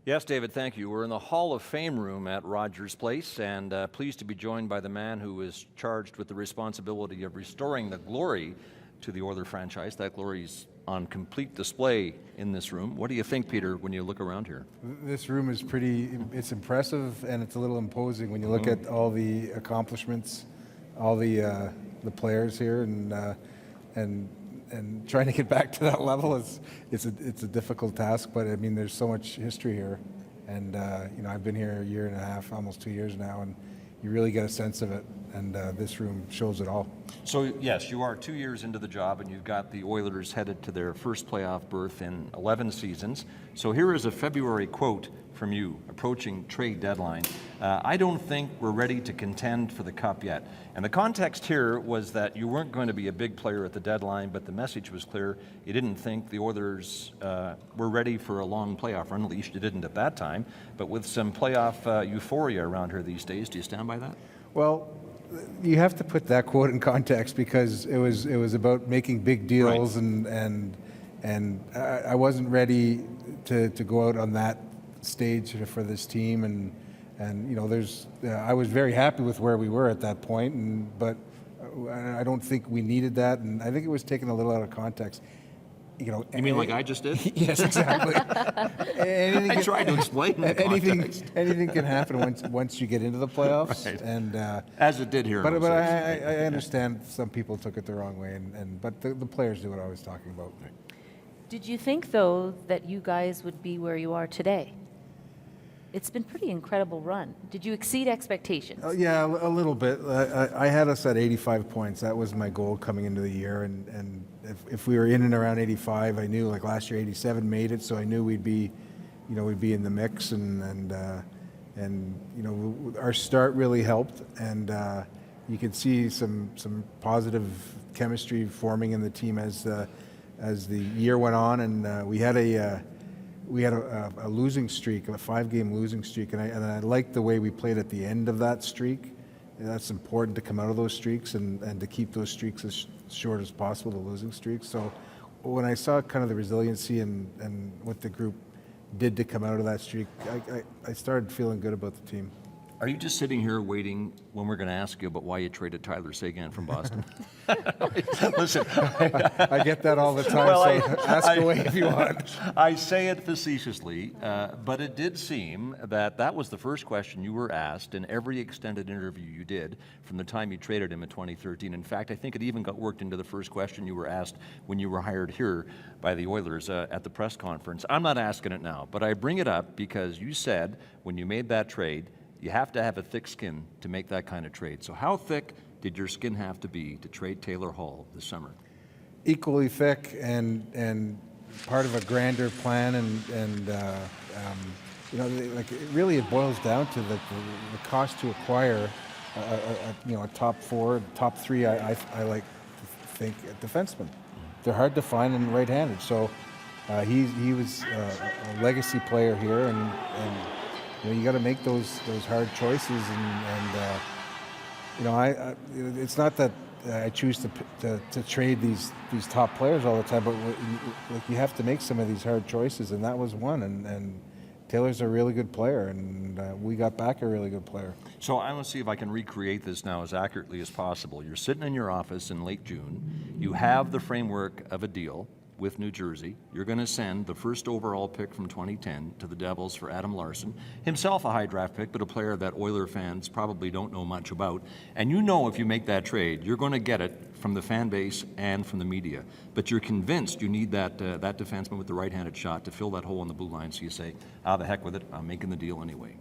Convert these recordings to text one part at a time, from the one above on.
Yes, David, thank you. We're in the Hall of Fame room at Rogers Place, and pleased to be joined by the man who is charged with the responsibility of restoring the glory to the Oiler franchise. That glory is on complete display in this room. What do you think, Peter, when you look around here? This room is it's impressive, and it's a little imposing when you look at all the accomplishments, all the players here, and trying to get back to that level it's a difficult task. But I mean, there's so much history here, and I've been here a year and a half, almost 2 years now, and you really get a sense of it. And this room shows it all. So yes, you are 2 years into the job, and you've got the Oilers headed to their first playoff berth in 11 seasons. So here is a February quote from you, approaching trade deadline. I don't think we're ready to contend for the Cup yet. And the context here was that you weren't going to be a big player at the deadline, but the message was clear. You didn't think the Oilers were ready for a long playoff run. At least you didn't at that time. But with some playoff euphoria around here these days, do you stand by that? Well, you have to put that quote in context, because it was about making big deals, right. and I wasn't ready to go out on that stage for this team, and I was very happy with where we were at that point, but I don't think we needed that, and I think it was taken a little out of context. You mean like I just did? Yes, exactly. I tried to explain the context. Anything can happen once you get into the playoffs, right. and as it did here. But I understand some people took it the wrong way, but the players knew what I was talking about. Did you think, though, that you guys would be where you are today? It's been a pretty incredible run. Did you exceed expectations? Yeah, a little bit. I had us at 85 points. That was my goal coming into the year, and if we were in and around 85, I knew, like last year 87 made it, so I knew we'd be in the mix, and our start really helped, and you could see some positive chemistry forming in the team as the year went on, and we had a losing streak, a 5-game losing streak, and I liked the way we played at the end of that streak. And that's important, to come out of those streaks and to keep those streaks as short as possible, the losing streaks. So when I saw kind of the resiliency and what the group did to come out of that streak, I started feeling good about the team. Are you just sitting here waiting when we're going to ask you about why you traded Tyler Seguin from Boston? Listen, I get that all the time, so ask away if you want. I say it facetiously, but it did seem that was the first question you were asked in every extended interview you did from the time you traded him in 2013. In fact, I think it even got worked into the first question you were asked when you were hired here by the Oilers at the press conference. I'm not asking it now, but I bring it up because you said when you made that trade, you have to have a thick skin to make that kind of trade. So how thick did your skin have to be to trade Taylor Hall this summer? Equally thick, and part of a grander plan, really it boils down to the cost to acquire a top 4, top 3. I like to think defenseman. They're hard to find and right-handed. So he was a legacy player here, and you got to make those hard choices, it's not that I choose to trade these top players all the time, but you have to make some of these hard choices, and that was one. And Taylor's a really good player, and we got back a really good player. So I want to see if I can recreate this now as accurately as possible. You're sitting in your office in late June. You have the framework of a deal with New Jersey. You're going to send the first overall pick from 2010 to the Devils for Adam Larsson, himself a high draft pick, but a player that Oiler fans probably don't know much about. And you know if you make that trade, you're going to get it from the fan base and from the media. But you're convinced you need that defenseman with the right-handed shot to fill that hole in the blue line, so you say, the heck with it, I'm making the deal anyway.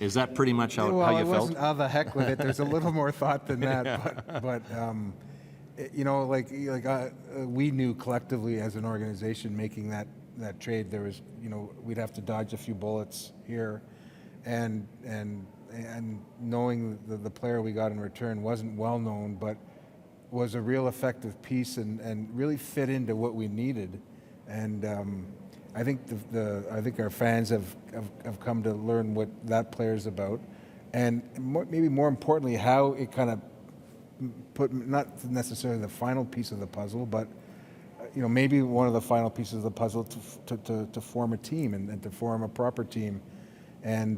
Is that pretty much how you felt? Well, it wasn't the heck with it. There's a little more thought than that, but we knew collectively as an organization making that trade, there was, we'd have to dodge a few bullets here, and knowing the player we got in return wasn't well known, but was a real effective piece and really fit into what we needed, and I think I think our fans have come to learn what that player's about, and maybe more importantly, how it kind of put not necessarily the final piece of the puzzle, but maybe one of the final pieces of the puzzle to form a team and to form a proper team. And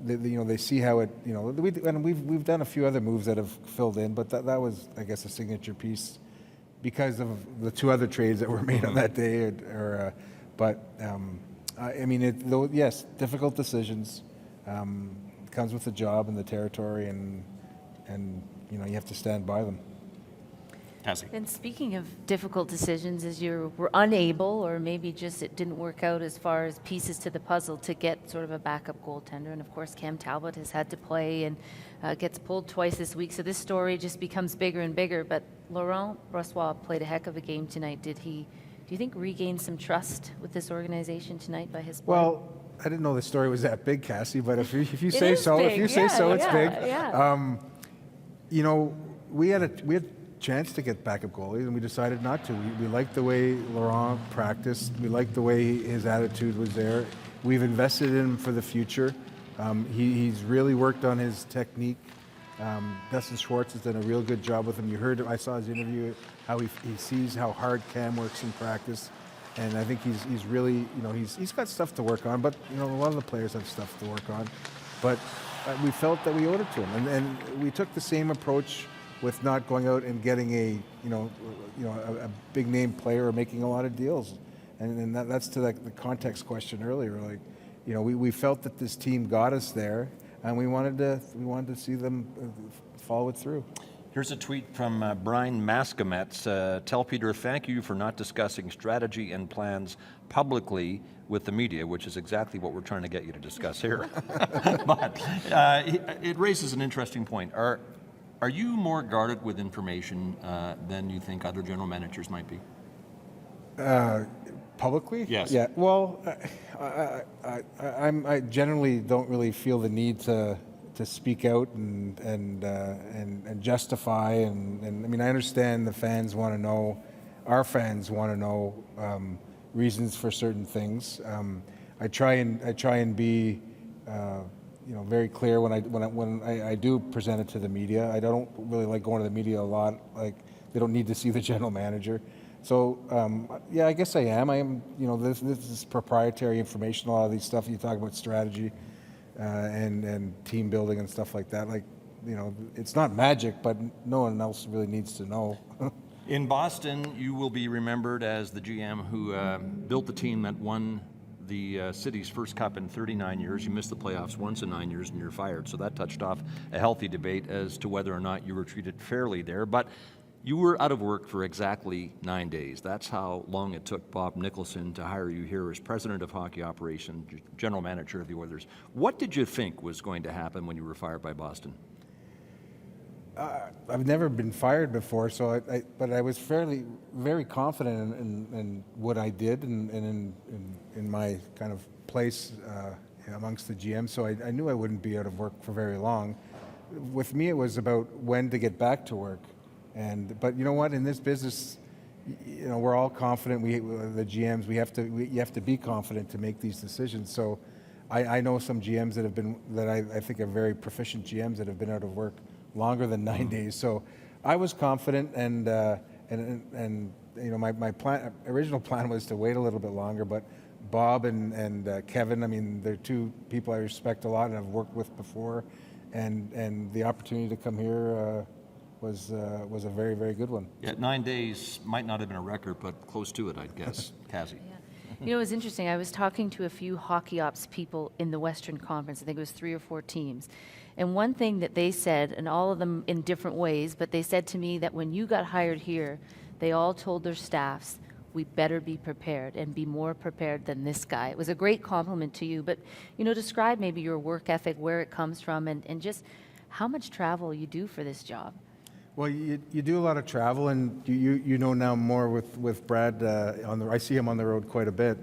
they see how it, we've done a few other moves that have filled in, but that was, I guess, a signature piece because of the two other trades that were made on that day. Yes, difficult decisions. Comes with the job and the territory, and you have to stand by them. Cassie. And speaking of difficult decisions, as you were unable, or maybe just it didn't work out as far as pieces to the puzzle to get sort of a backup goaltender, and of course Cam Talbot has had to play and gets pulled twice this week, so this story just becomes bigger and bigger. But Laurent Brossoit played a heck of a game tonight. Do you think regain some trust with this organization tonight by his play? Well, I didn't know the story was that big, Cassie, but if you It say is so, big. it's Yeah, big. yeah. We had a chance to get backup goalies, and we decided not to. We liked the way Laurent practiced. We liked the way his attitude was there. We've invested in him for the future. He's really worked on his technique. Dustin Schwartz has done a real good job with him. I saw his interview, how he sees how hard Cam works in practice. And I think he's really, he's got stuff to work on, but, a lot of the players have stuff to work on. But we felt that we owed it to him. And we took the same approach with not going out and getting a big name player or making a lot of deals. And that's to the context question earlier. We felt that this team got us there, and we wanted to see them follow it through. Here's a tweet from Brian Mascomets. Tell Peter, thank you for not discussing strategy and plans publicly with the media, which is exactly what we're trying to get you to discuss here. But it raises an interesting point. Are you more guarded with information than you think other general managers might be? Publicly? Yes. Yeah. Well, I generally don't really feel the need to speak out and justify and I mean, I understand the fans want to know, our fans want to know reasons for certain things. I try and be very clear when I do present it to the media. I don't really like going to the media a lot. Like, they don't need to see the general manager. So I guess I am. This is proprietary information. A lot of these stuff you talk about strategy and team building and stuff like that. It's not magic, but no one else really needs to know. In Boston, you will be remembered as the GM who built the team that won the city's first cup in 39 years. You missed the playoffs once in 9 years and you're fired. So that touched off a healthy debate as to whether or not you were treated fairly there. But you were out of work for exactly 9 days. That's how long it took Bob Nicholson to hire you here as president of hockey operations, general manager of the Oilers. What did you think was going to happen when you were fired by Boston? I've never been fired before, but I was very confident in what I did and in my kind of place amongst the GMs. So I knew I wouldn't be out of work for very long. With me, it was about when to get back to work. But you know what? In this business, we're all confident. The GMs, you have to be confident to make these decisions. So I know some GMs that I think are very proficient GMs that have been out of work longer than 9 days. So I was confident, and my original plan was to wait a little bit longer. But Bob and Kevin, I mean, they're two people I respect a lot and I've worked with before, and the opportunity to come here was a very, very good one. Yeah, 9 days might not have been a record, but close to it, I'd guess. Cassie. Yeah. It was interesting. I was talking to a few hockey ops people in the Western Conference. I think it was 3 or 4 teams. And one thing that they said, and all of them in different ways, but they said to me that when you got hired here, they all told their staffs, we better be prepared and be more prepared than this guy. It was a great compliment to you, but, describe maybe your work ethic, where it comes from, and just how much travel you do for this job. Well, you do a lot of travel, and you know now more with Brad I see him on the road quite a bit.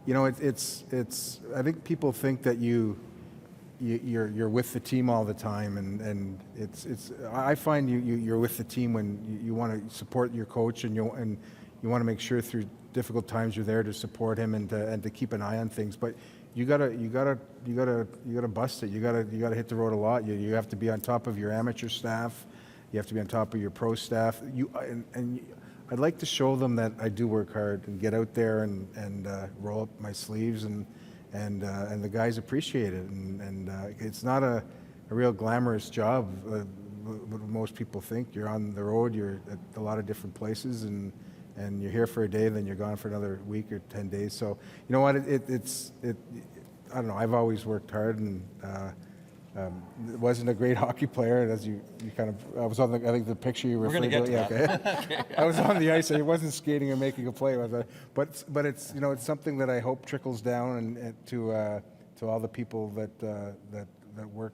It's I think people think that you're with the team all the time, and I find you're with the team when you want to support your coach, and you want to make sure through difficult times you're there to support him and to keep an eye on things. But you gotta bust it. You gotta hit the road a lot. You have to be on top of your amateur staff. You have to be on top of your pro staff. I'd like to show them that I do work hard and get out there and roll up my sleeves, and the guys appreciate it. And it's not a real glamorous job. What most people think. You're on the road, you're at a lot of different places, and you're here for a day, then you're gone for another week or 10 days. So, you know what, it's I don't know, I've always worked hard, and wasn't a great hockey player, as you kind of, I was on I think the picture you referred to. We're going to get to that. Okay. I was on the ice, I wasn't skating or making a play, but it's, you know, it's something that I hope trickles down and to all the people that work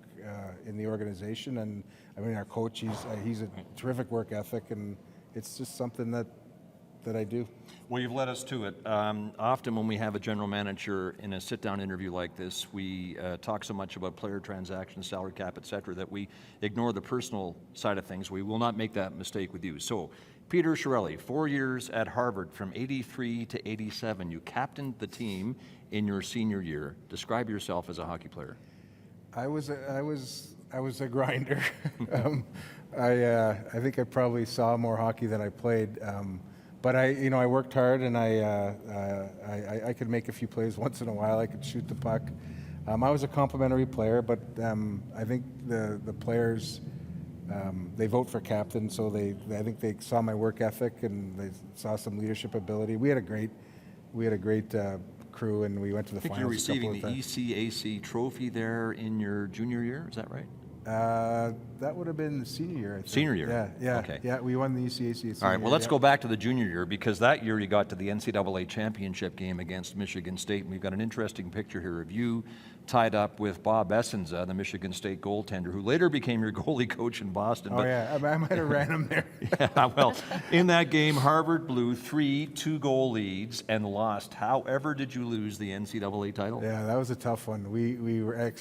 in the organization. And I mean, our coach, he's a terrific work ethic, and it's just something that I do. Well, you've led us to it. Often when we have a general manager in a sit-down interview like this, we talk so much about player transactions, salary cap, et cetera, that we ignore the personal side of things. We will not make that mistake with you. So, Peter Chiarelli, 4 years at Harvard, from 83 to 87. You captained the team in your senior year. Describe yourself as a hockey player. I was a grinder. I think I probably saw more hockey than I played. But I worked hard, and I could make a few plays once in a while. I could shoot the puck. I was a complimentary player, but I think the players, they vote for captain, so I think they saw my work ethic, and they saw some leadership ability. We had a great crew, and we went to the I think finals. you're receiving the ECAC trophy there in your junior year. Is that right? That would have been the senior year, I think. Senior year? Yeah. Okay. Yeah, we won the ECAC. All right, well, let's go back to the junior year, because that year you got to the NCAA championship game against Michigan State, and we've got an interesting picture here of you tied up with Bob Essenza, the Michigan State goaltender, who later became your goalie coach in Boston. Oh, yeah, I might have ran him there. Yeah, well, in that game, Harvard blew 3 2-goal leads and lost. However did you lose the NCAA title? Yeah, that was a tough one. We had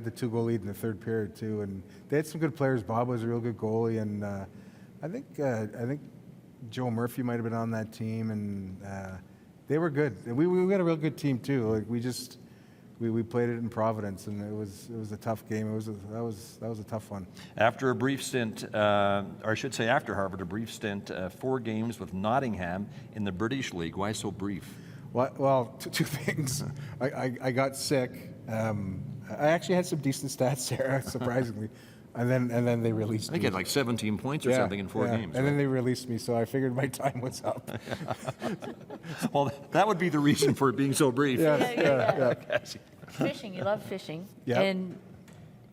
the 2-goal lead in the third period too, and they had some good players. Bob was a real good goalie, and I think Joe Murphy might have been on that team, and they were good. We had a real good team too. Like we played it in Providence, and it was a tough game. That was a tough one. After a brief stint, or I should say after Harvard, a brief stint, 4 games with Nottingham in the British League. Why so brief? Well, two things. I got sick. I actually had some decent stats there, surprisingly, and then they released me. I think you had like 17 points or something in 4 games. And then they released me, so I figured my time was up. Well, that would be the reason for it being so brief. Yeah. Fishing, you love fishing. Yeah. And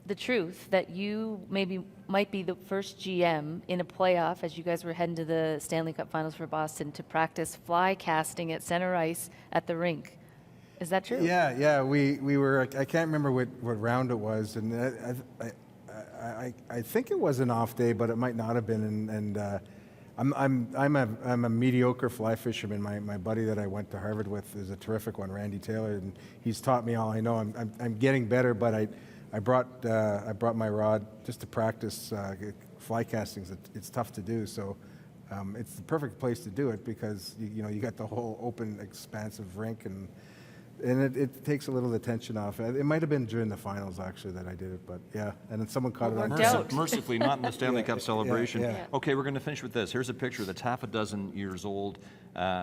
the truth that you might be the first GM in a playoff, as you guys were heading to the Stanley Cup Finals for Boston, to practice fly casting at center ice at the rink. Is that true? Yeah. We were. I can't remember what round it was, and I think it was an off day, but it might not have been. And I'm a mediocre fly fisherman. My buddy that I went to Harvard with is a terrific one, Randy Taylor, and he's taught me all I know. I'm getting better, but I brought my rod just to practice fly castings. It's tough to do, so it's the perfect place to do it, because you got the whole open, expansive rink, and it takes a little attention off. It might have been during the finals, actually, that I did it, but yeah. And then someone caught it on camera. Mercifully, not in the Stanley Cup celebration. Yeah. Okay, we're going to finish with this. Here's a picture that's half a dozen years old.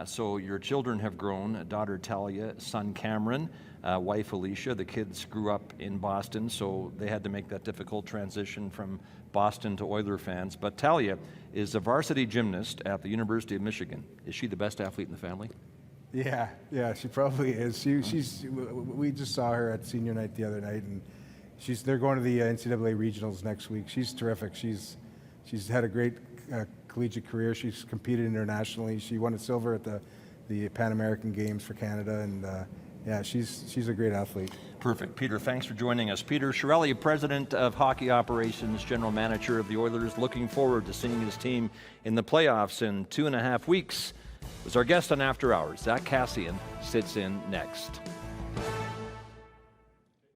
So your children have grown, daughter Talia, son Cameron, wife Alicia. The kids grew up in Boston, so they had to make that difficult transition from Boston to Oiler fans. But Talia is a varsity gymnast at the University of Michigan. Is she the best athlete in the family? Yeah, she probably is. We just saw her at senior night the other night, and they're going to the NCAA regionals next week. She's terrific. She's had a great collegiate career. She's competed internationally. She won a silver at the Pan American Games for Canada, and she's a great athlete. Perfect. Peter, thanks for joining us. Peter Chiarelli, President of Hockey Operations, General Manager of the Oilers, looking forward to seeing his team in the playoffs in 2.5 weeks. Was our guest on After Hours. Zach Cassian sits in next.